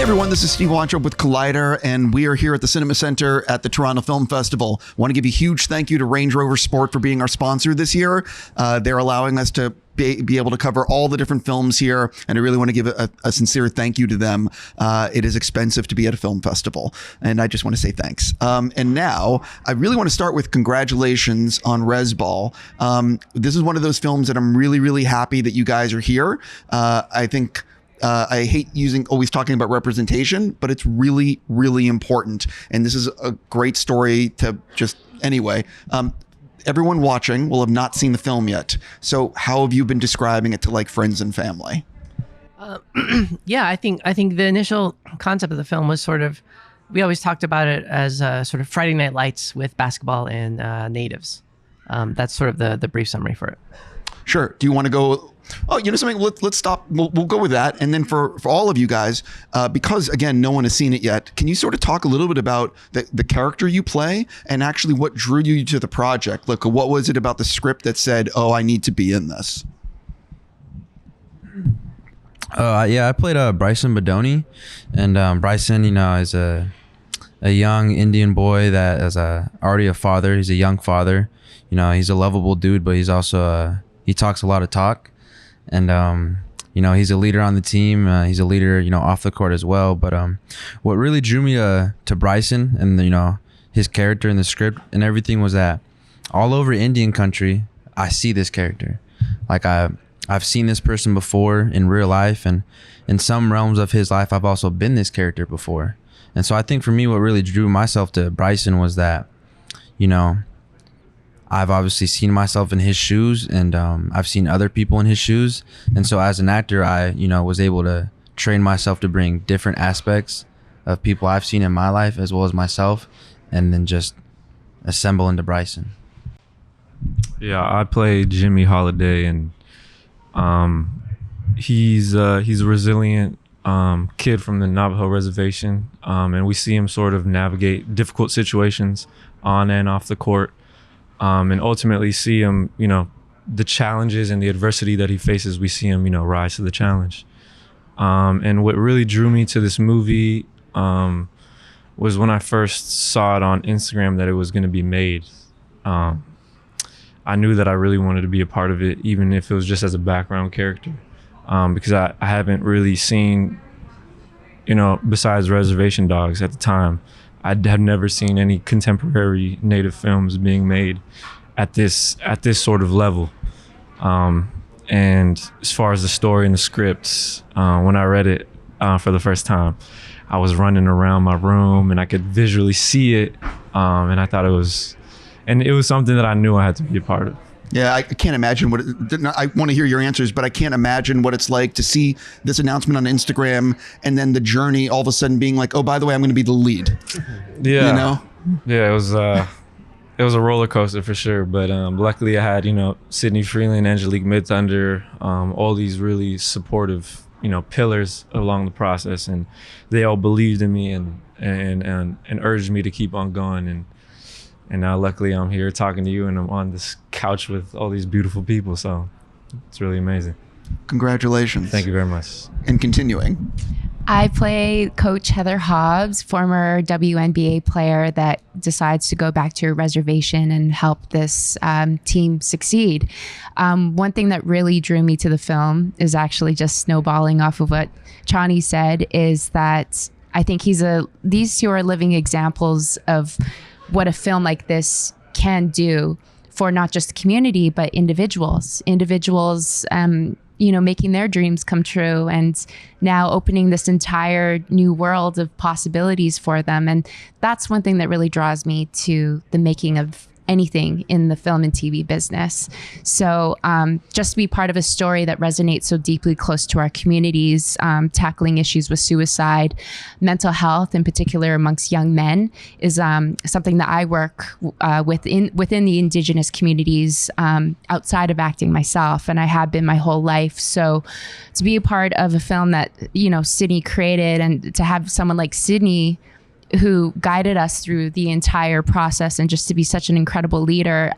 everyone, this is Steve Weintraub with Collider, and we are here at the Cinema Center at the Toronto Film Festival. I want to give a huge thank you to Range Rover Sport for being our sponsor this year. They're allowing us to be able to cover all the different films here, and I really want to give a sincere thank you to them. It is expensive to be at a film festival, and I just want to say thanks. And now, I really want to start with congratulations on Rez Ball. This is one of those films that I'm really, really happy that you guys are here. I think I hate always talking about representation, but it's really, really important. And this is a great story to anyway. Everyone watching will have not seen the film yet. So how have you been describing it to like friends and family? Yeah, I think the initial concept of the film was we always talked about it as sort of Friday Night Lights with basketball and natives. That's sort of the brief summary for it. Sure. Do you want to go? Oh, you know something? Let's stop. We'll go with that. And then for all of you guys, because again, no one has seen it yet, can you sort of talk a little bit about the character you play and actually what drew you to the project? Like, what was it about the script that said, "Oh, I need to be in this"? Yeah, I played Bryson Badoni, and Bryson, is a young Indian boy that is already a father. He's a young father. He's a lovable dude, but he's also he talks a lot of talk. And, he's a leader on the team. He's a leader, off the court as well. But what really drew me to Bryson and, his character in the script and everything was that all over Indian country, I see this character. Like I've seen this person before in real life. And in some realms of his life, I've also been this character before. And so I think for me, what really drew myself to Bryson was that, I've obviously seen myself in his shoes, and I've seen other people in his shoes. And so as an actor, I, was able to train myself to bring different aspects of people I've seen in my life as well as myself, and then just assemble into Bryson. Yeah, I play Jimmy Holiday, and he's a resilient kid from the Navajo reservation, and we see him sort of navigate difficult situations on and off the court. And ultimately see him, the challenges and the adversity that he faces, we see him, rise to the challenge. And what really drew me to this movie was when I first saw it on Instagram that it was going to be made. I knew that I really wanted to be a part of it, even if it was just as a background character, because I haven't really seen, besides Reservation Dogs at the time, I had never seen any contemporary Native films being made at this sort of level. And as far as the story and the scripts, when I read it for the first time, I was running around my room and I could visually see it. And I thought it was something that I knew I had to be a part of. Yeah, I can't imagine I want to hear your answers, but I can't imagine what it's like to see this announcement on Instagram and then the journey all of a sudden being like, oh, by the way, I'm going to be the lead. Yeah. Yeah, it was a roller coaster for sure. But luckily I had, Sydney Freeland, Angelique Midthunder, all these really supportive, pillars along the process. And they all believed in me and urged me to keep on going. And now luckily I'm here talking to you and I'm on this couch with all these beautiful people. So it's really amazing. Congratulations. Thank you very much. And continuing. I play Coach Heather Hobbs, former WNBA player that decides to go back to a reservation and help this team succeed. One thing that really drew me to the film is actually just snowballing off of what Chani said, is that I think these two are living examples of what a film like this can do for not just the community, but individuals, making their dreams come true and now opening this entire new world of possibilities for them. And that's one thing that really draws me to the making of anything in the film and TV business. So just to be part of a story that resonates so deeply close to our communities, tackling issues with suicide, mental health in particular amongst young men, is something that I work within the Indigenous communities outside of acting myself, and I have been my whole life. So to be a part of a film that, Sydney created, and to have someone like Sydney who guided us through the entire process, and just to be such an incredible leader,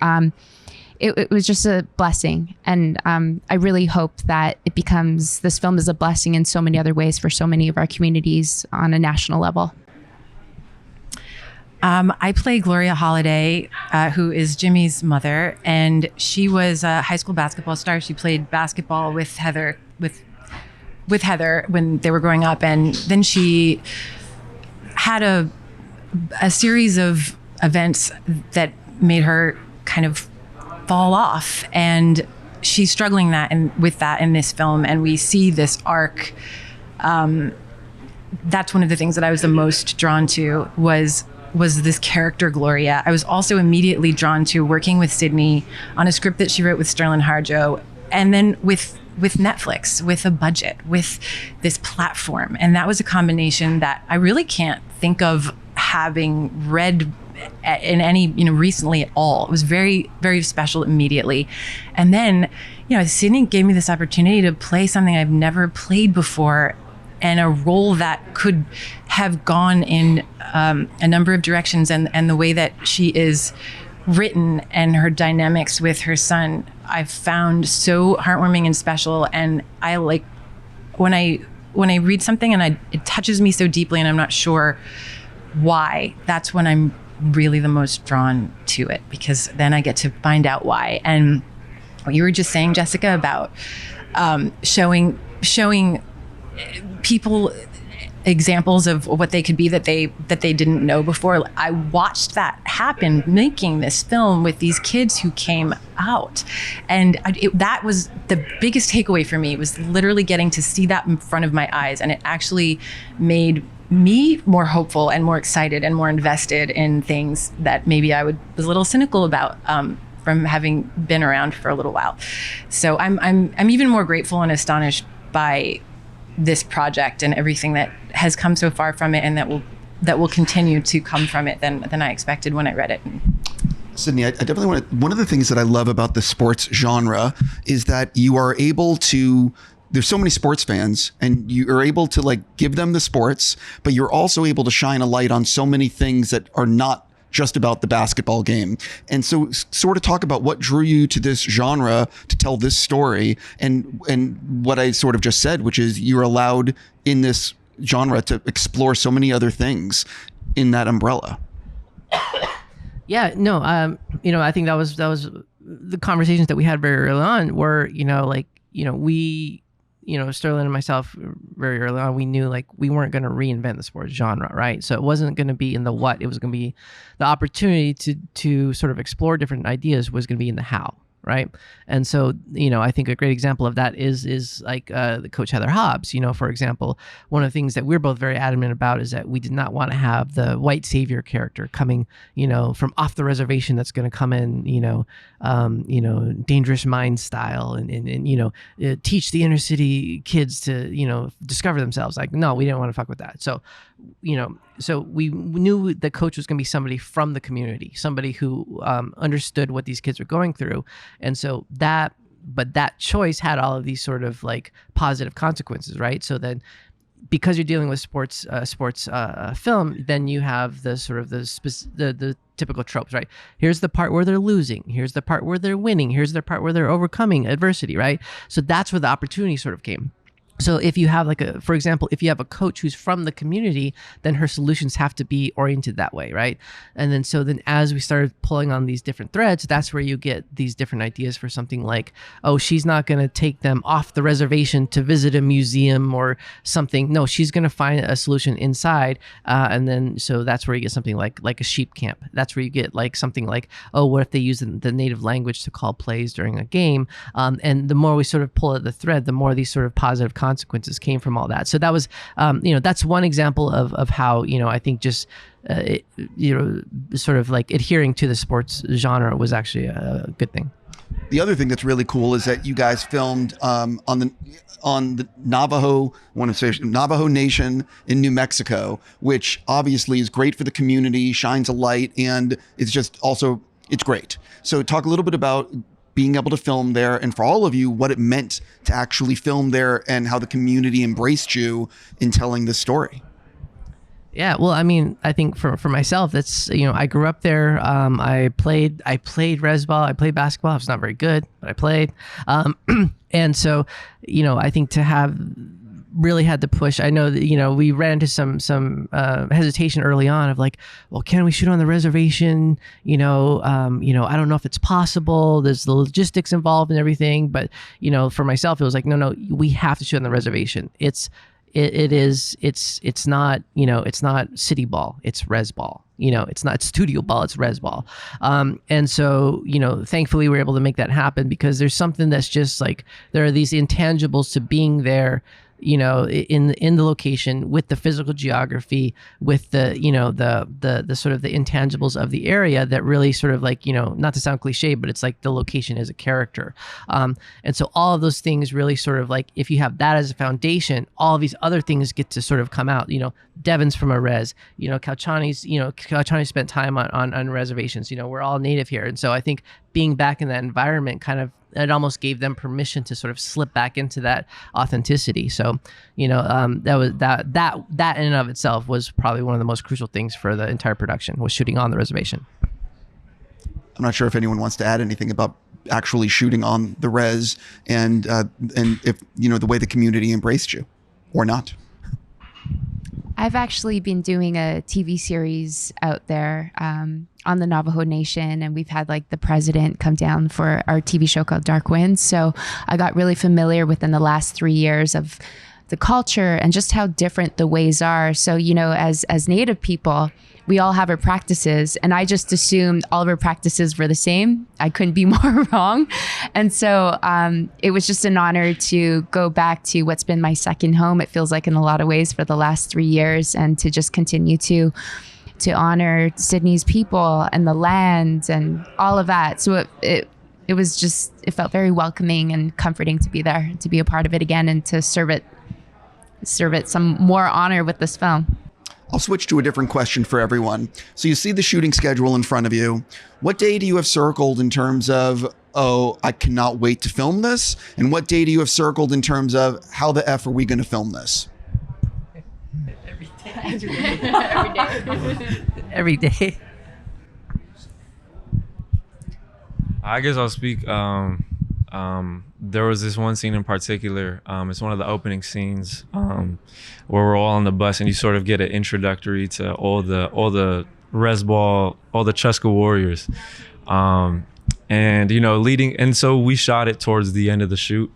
it was just a blessing. And I really hope that this film is a blessing in so many other ways for so many of our communities on a national level. I play Gloria Holiday, who is Jimmy's mother, and she was a high school basketball star. She played basketball with Heather, with Heather when they were growing up, and then she had a series of events that made her kind of fall off, and she's struggling with that in this film, and we see this arc. That's one of the things that I was the most drawn to was this character Gloria. I was also immediately drawn to working with Sydney on a script that she wrote with Sterling Harjo, and then with Netflix, with a budget, with this platform. And that was a combination that I really can't think of having read in any, recently at all. It was very, very special immediately. And then, Sydney gave me this opportunity to play something I've never played before, and a role that could have gone in a number of directions. And the way that she is written and her dynamics with her son, I've found so heartwarming and special. And I like when I read something and it touches me so deeply and I'm not sure why, that's when I'm really the most drawn to it, because then I get to find out why. And what you were just saying, Jessica, about showing people examples of what they could be that they didn't know before. I watched that happen making this film with these kids who came out, and that was the biggest takeaway for me, was literally getting to see that in front of my eyes, and it actually made me more hopeful and more excited and more invested in things that maybe I was a little cynical about from having been around for a little while. So I'm even more grateful and astonished by this project and everything that has come so far from it, and that will continue to come from it than I expected when I read it. Sydney, I definitely want to. One of the things that I love about the sports genre is that you are able to. There's so many sports fans, and you are able to give them the sports, but you're also able to shine a light on so many things that are not just about the basketball game. And so sort of talk about what drew you to this genre to tell this story, and what I sort of just said, which is you're allowed in this genre to explore so many other things in that umbrella. Yeah, no, I think that was the conversations that we had very early on were, we, Sterling and myself very early on, we knew we weren't going to reinvent the sports genre, right? So it wasn't going to be in the what, it was going to be the opportunity to sort of explore different ideas was going to be in the how, right? And so, I think a great example of that is the Coach Heather Hobbs. For example, one of the things that we're both very adamant about is that we did not want to have the white savior character coming, from off the reservation that's going to come in, Dangerous Minds style and teach the inner city kids to, discover themselves. No, we didn't want to fuck with that. So, so we knew the coach was going to be somebody from the community, somebody who understood what these kids were going through. And so that choice had all of these sort of positive consequences, right? So then, because you're dealing with sports film, then you have the sort of the typical tropes, right? Here's the part where they're losing. Here's the part where they're winning. Here's the part where they're overcoming adversity, right? So that's where the opportunity sort of came. So if you have for example, if you have a coach who's from the community, then her solutions have to be oriented that way, right? And then as we started pulling on these different threads, that's where you get these different ideas for something like, oh, she's not going to take them off the reservation to visit a museum or something. No, she's going to find a solution inside. And then, so that's where you get something like a sheep camp. That's where you get something like, oh, what if they use the native language to call plays during a game? And the more we sort of pull at the thread, the more these sort of positive consequences came from all that. So that was, that's one example of how, I think just, sort of adhering to the sports genre was actually a good thing. The other thing that's really cool is that you guys filmed on the Navajo Nation in New Mexico, which obviously is great for the community, shines a light, and it's just also, it's great. So talk a little bit about being able to film there, and for all of you, what it meant to actually film there and how the community embraced you in telling this story. Yeah, well, I mean, I think for myself, that's, I grew up there. I played Rez Ball. I played basketball. I was not very good, but I played. And so, I think to have really had to push. I know that we ran into some hesitation early on of like, well, can we shoot on the reservation? I don't know if it's possible. There's the logistics involved and everything, but for myself, it was like, no, we have to shoot on the reservation. It's not city ball, it's Rez Ball. It's not studio ball, it's Rez Ball. And so, thankfully we were able to make that happen, because there's something that's just like, there are these intangibles to being there, in the location, with the physical geography, with the sort of the intangibles of the area that really sort of like, not to sound cliche, but it's like the location is a character. And so all of those things really sort of like, if you have that as a foundation, all of these other things get to sort of come out. Devin's from a res, Kauchani spent time on reservations, we're all native here. And so I think being back in that environment it almost gave them permission to sort of slip back into that authenticity. So, that was that in and of itself was probably one of the most crucial things for the entire production, was shooting on the reservation. I'm not sure if anyone wants to add anything about actually shooting on the res and if, the way the community embraced you or not. I've actually been doing a TV series out there on the Navajo Nation, and we've had like the president come down for our TV show called Dark Winds. So I got really familiar within the last 3 years of the culture and just how different the ways are. So, as Native people, we all have our practices, and I just assumed all of our practices were the same. I couldn't be more wrong. And so it was just an honor to go back to what's been my second home, it feels like, in a lot of ways, for the last 3 years, and to just continue to honor Sydney's people and the land and all of that. So it was just, it felt very welcoming and comforting to be there, to be a part of it again, and to serve it some more honor with this film. I'll switch to a different question for everyone. So you see the shooting schedule in front of you. What day do you have circled in terms of, oh, I cannot wait to film this? And what day do you have circled in terms of, how the F are we going to film this? Every day. I guess I'll speak. There was this one scene in particular. It's one of the opening scenes where we're all on the bus, and you sort of get an introductory to all the Rez Ball, all the Chuska warriors, and leading. And so we shot it towards the end of the shoot.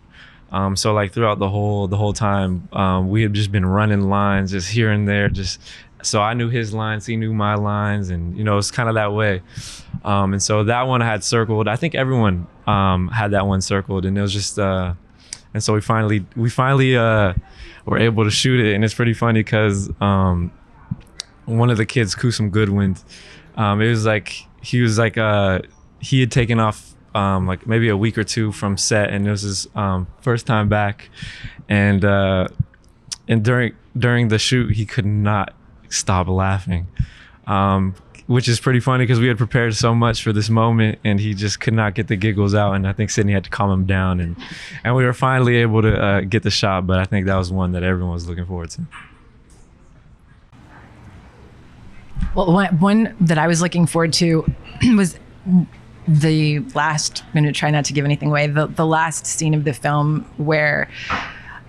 So like throughout the whole time, we had just been running lines just here and there, so I knew his lines, he knew my lines, and it's kind of that way. And so that one I had circled. I think everyone had that one circled, and it was just and so we finally were able to shoot it. And it's pretty funny because one of the kids, Kusem Goodwind, it was like he had taken off like maybe a week or two from set, and it was his first time back, and during the shoot he could not stop laughing, which is pretty funny because we had prepared so much for this moment, and he just could not get the giggles out, and I think Sydney had to calm him down, and we were finally able to get the shot. But I think that was one that everyone was looking forward to. Well, one that I was looking forward to was the last, I'm going to try not to give anything away, the last scene of the film where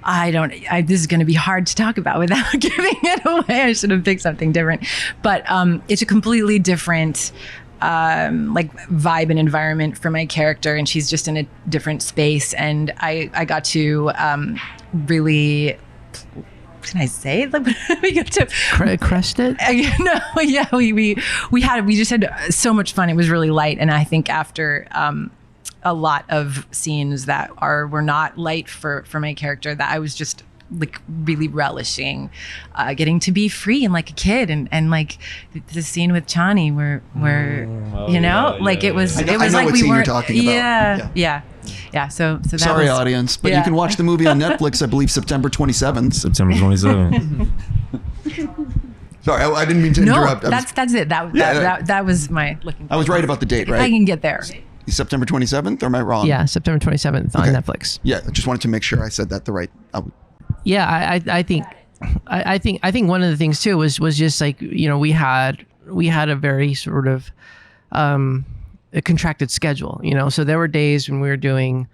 this is going to be hard to talk about without giving it away. I should have picked something different, but it's a completely different like vibe and environment for my character, and she's just in a different space, and I got to really, what can I say? We got to crushed it. No, yeah, we just had so much fun. It was really light, and I think after a lot of scenes that were not light for my character, that I was just like really relishing getting to be free and like a kid, and like the scene with Chani where it was like we weren't talking about. Yeah. So that sorry, audience, but you can watch the movie on Netflix, I believe September 27th. September 27th. Sorry, I didn't mean to interrupt. That's it. That was my looking. I was right about the date, right? I can get there. September 27th, or am I wrong? Yeah, September 27th on Netflix. Yeah, I just wanted to make sure I said that the right. Yeah, I think I think one of the things too was just like, you know, we had a very sort of a contracted schedule, you know, so there were days when we were doing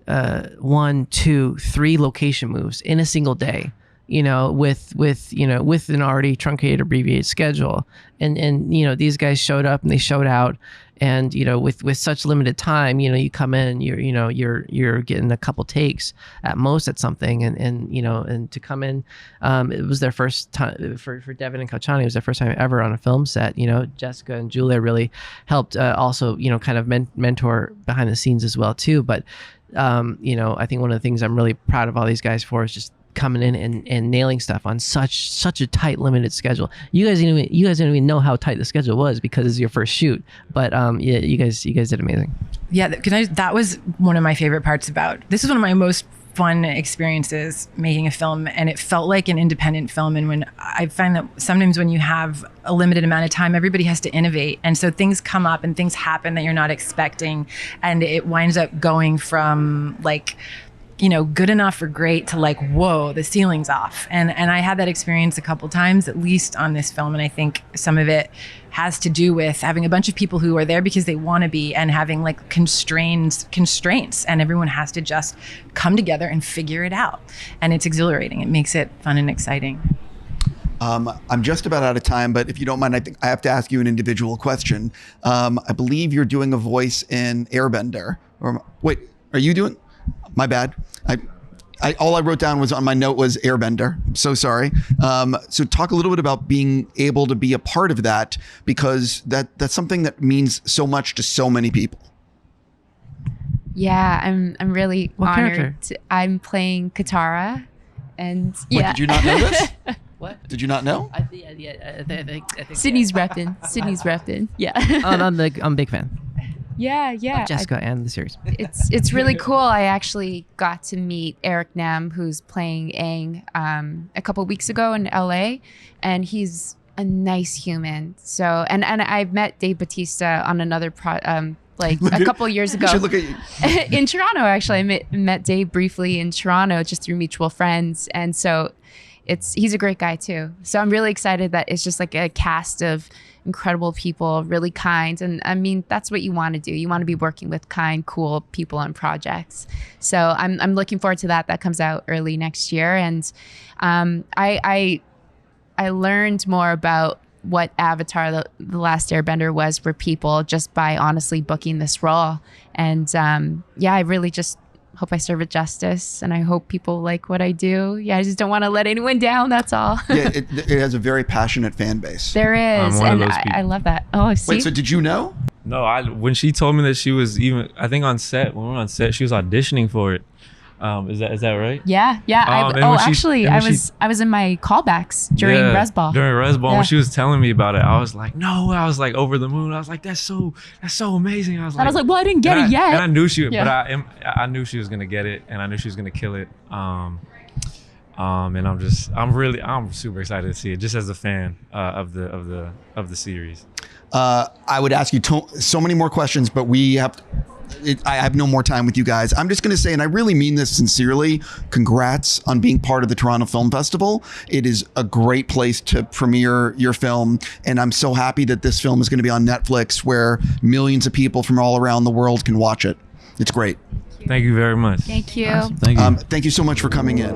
1, 2, 3 location moves in a single day, you know, with an already truncated, abbreviated schedule, and you know, these guys showed up and they showed out. And, you know, with such limited time, you know, you come in, you're getting a couple takes at most at something. And you know, and to come in, it was their first time for Devin and Kauchani. It was their first time ever on a film set. You know, Jessica and Julia really helped also, you know, kind of mentor behind the scenes as well, too. But, you know, I think one of the things I'm really proud of all these guys for is just coming in and nailing stuff on such a tight, limited schedule. You guys didn't even know how tight the schedule was because it's your first shoot. But yeah, you guys did amazing. Yeah, that was one of my favorite parts about this. Is one of my most fun experiences making a film, and it felt like an independent film. And when I find that sometimes when you have a limited amount of time, everybody has to innovate, and so things come up and things happen that you're not expecting, and it winds up going from like, you know, good enough or great to like, whoa, the ceiling's off. And I had that experience a couple times, at least on this film. And I think some of it has to do with having a bunch of people who are there because they want to be, and having like constraints, and everyone has to just come together and figure it out. And it's exhilarating. It makes it fun and exciting. I'm just about out of time, but if you don't mind, I think I have to ask you an individual question. I believe you're doing a voice in Airbender. Or wait, are you doing? My bad. All I wrote down was on my note was Airbender. I'm so sorry. So talk a little bit about being able to be a part of that, because that's something that means so much to so many people. Yeah, I'm really What honored. character? I'm playing Katara, and Wait, yeah. did you not know this? What? Did you not know? I think Sydney's repping. Yeah. I'm a big fan yeah. of Jessica and the series. It's really cool. I actually got to meet Eric Nam, who's playing Aang, a couple weeks ago in LA, and he's a nice human. So and I've met Dave Bautista on another like a couple years ago. Should look at you. In Toronto, actually. I met Dave briefly in Toronto just through mutual friends, and so he's a great guy too. So I'm really excited that it's just like a cast of incredible people, really kind. And I mean, that's what you want to do. You want to be working with kind, cool people on projects. So I'm looking forward to that. That comes out early next year. And I learned more about what Avatar, the Last Airbender was for people just by honestly booking this role. And yeah, I really just hope I serve it justice, and I hope people like what I do. Yeah, I just don't want to let anyone down. That's all. Yeah, it has a very passionate fan base. There is, I'm one of and those people. I love that. Oh, see? Wait, so did you know? No, when she told me that she was I think on set, when we were on set, she was auditioning for it. Is that right? Yeah. I was in my callbacks during Rez Ball. During Rez Ball, Yeah. when she was telling me about it, I was like, over the moon. I was like, that's so amazing. I was like, well, I didn't get it yet. And I knew she, Yeah. but I knew she was gonna get it, and I knew she was gonna kill it. And I'm super excited to see it, just as a fan of the series. I would ask you so many more questions, but I have no more time with you guys. I'm just going to say, and I really mean this sincerely, congrats on being part of the Toronto Film Festival. It is a great place to premiere your film, and I'm so happy that this film is going to be on Netflix, where millions of people from all around the world can watch it. It's great. Thank you very much. Thank you. Thank you. Thank you so much for coming in.